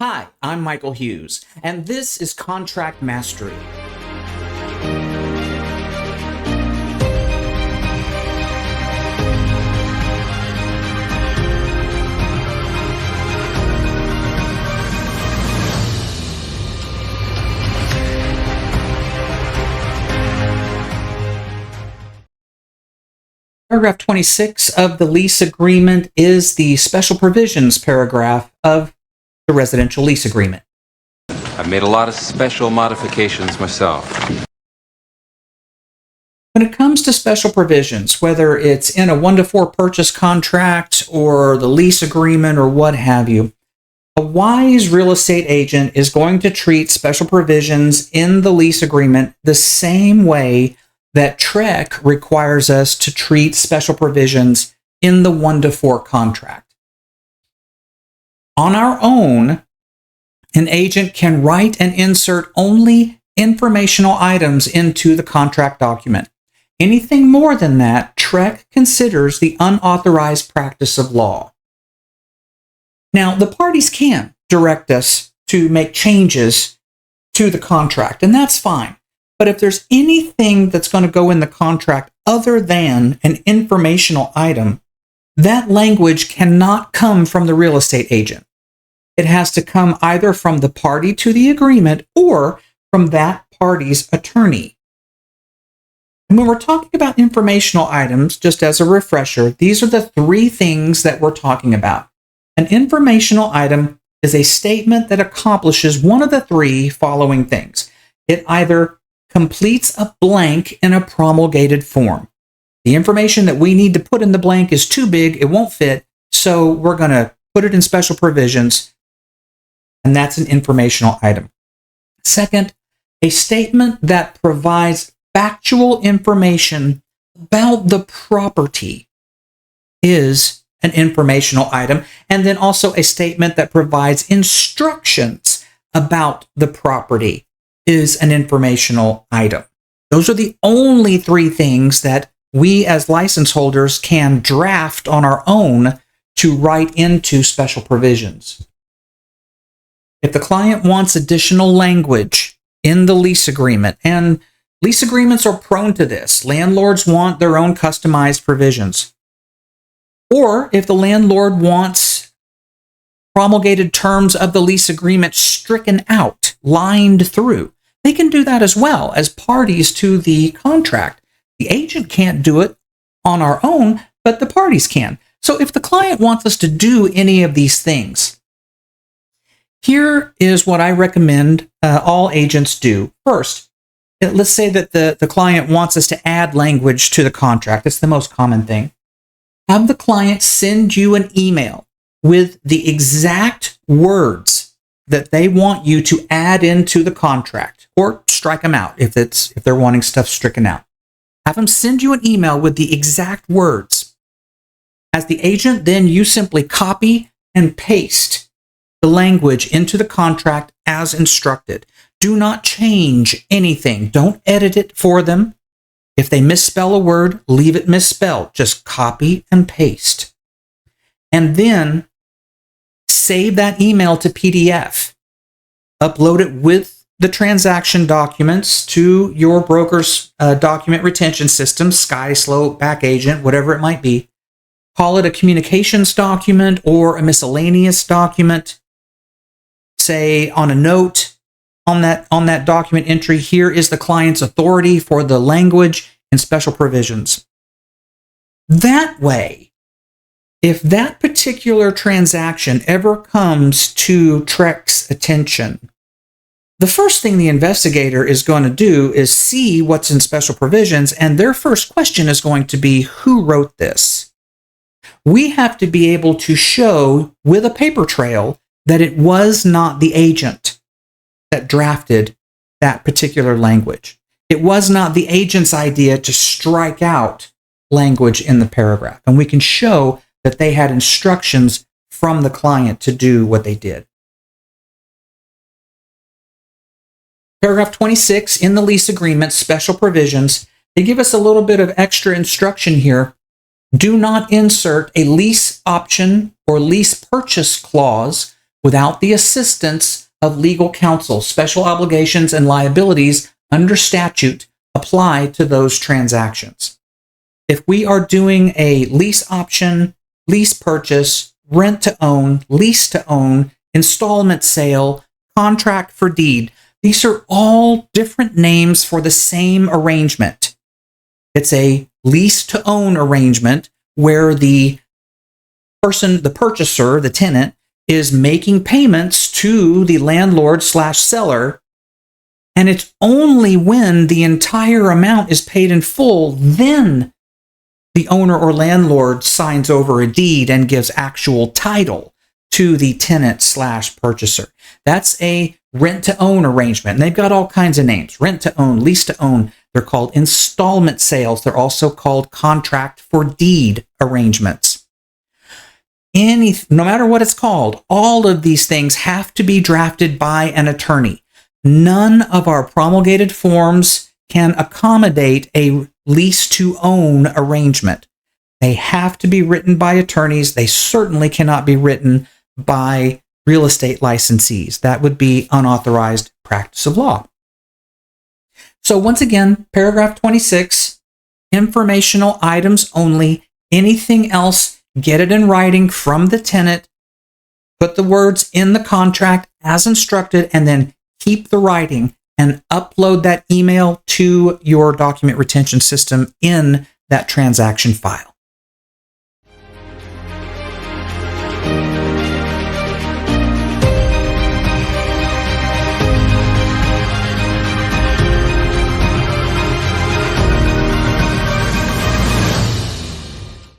Hi, I'm Michael Hughes, and this is Contract Mastery. Paragraph 26 of the lease agreement is the special provisions paragraph of the residential lease agreement. I've made a lot of special modifications myself. When it comes to special provisions, whether it's in a 1-to-4 purchase contract or the lease agreement or what have you, a wise real estate agent is going to treat special provisions in the lease agreement the same way that TREC requires us to treat special provisions in the 1-to-4 contract. On our own, an agent can write and insert only informational items into the contract document. Anything more than that, TREC considers the unauthorized practice of law. Now, the parties can direct us to make changes to the contract, and that's fine. But if there's anything that's going to go in the contract other than an informational item, that language cannot come from the real estate agent. It has to come either from the party to the agreement or from that party's attorney. And when we're talking about informational items, just as a refresher, these are the three things that we're talking about. An informational item is a statement that accomplishes one of the three following things. It either completes a blank in a promulgated form. The information that we need to put in the blank is too big, it won't fit, so we're going to put it in special provisions, and that's an informational item. Second, a statement that provides factual information about the property is an informational item, and then also a statement that provides instructions about the property is an informational item. Those are the only three things that we as license holders can draft on our own to write into special provisions. If the client wants additional language in the lease agreement, and lease agreements are prone to this, landlords want their own customized provisions. Or if the landlord wants promulgated terms of the lease agreement stricken out, lined through, they can do that as well as parties to the contract. The agent can't do it on our own, but the parties can. So if the client wants us to do any of these things, here is what I recommend all agents do. First, let's say that the client wants us to add language to the contract. It's the most common thing. Have the client send you an email with the exact words that they want you to add into the contract, or strike them out if they're wanting stuff stricken out. Have them send you an email with the exact words. As the agent, then you simply copy and paste the language into the contract as instructed. Do not change anything. Don't edit it for them. If they misspell a word, leave it misspelled. Just copy and paste. And then save that email to PDF. Upload it with the transaction documents to your broker's document retention system, SkySlope, Backagent, whatever it might be. Call it a communications document or a miscellaneous document. Say on a note on that document entry, here is the client's authority for the language and special provisions. That way, if that particular transaction ever comes to TREC's attention, the first thing the investigator is going to do is see what's in special provisions, and their first question is going to be, who wrote this? We have to be able to show with a paper trail that it was not the agent that drafted that particular language. It was not the agent's idea to strike out language in the paragraph, and we can show that they had instructions from the client to do what they did. Paragraph 26 in the lease agreement, special provisions, they give us a little bit of extra instruction here. Do not insert a lease option or lease purchase clause without the assistance of legal counsel. Special obligations and liabilities under statute apply to those transactions. If we are doing a lease option, lease purchase, rent to own, lease to own, installment sale, contract for deed, these are all different names for the same arrangement. It's a lease to own arrangement where the person, the purchaser, the tenant, is making payments to the landlord/seller, and it's only when the entire amount is paid in full, then the owner or landlord signs over a deed and gives actual title to the tenant/purchaser. That's a rent-to-own arrangement. And they've got all kinds of names. Rent-to-own, lease-to-own. They're called installment sales. They're also called contract for deed arrangements. No matter what it's called, all of these things have to be drafted by an attorney. None of our promulgated forms can accommodate a lease-to-own arrangement. They have to be written by attorneys. They certainly cannot be written by real estate licensees. That would be unauthorized practice of law. So once again, paragraph 26, informational items only. Anything else, get it in writing from the tenant, put the words in the contract as instructed, and then keep the writing and upload that email to your document retention system in that transaction file.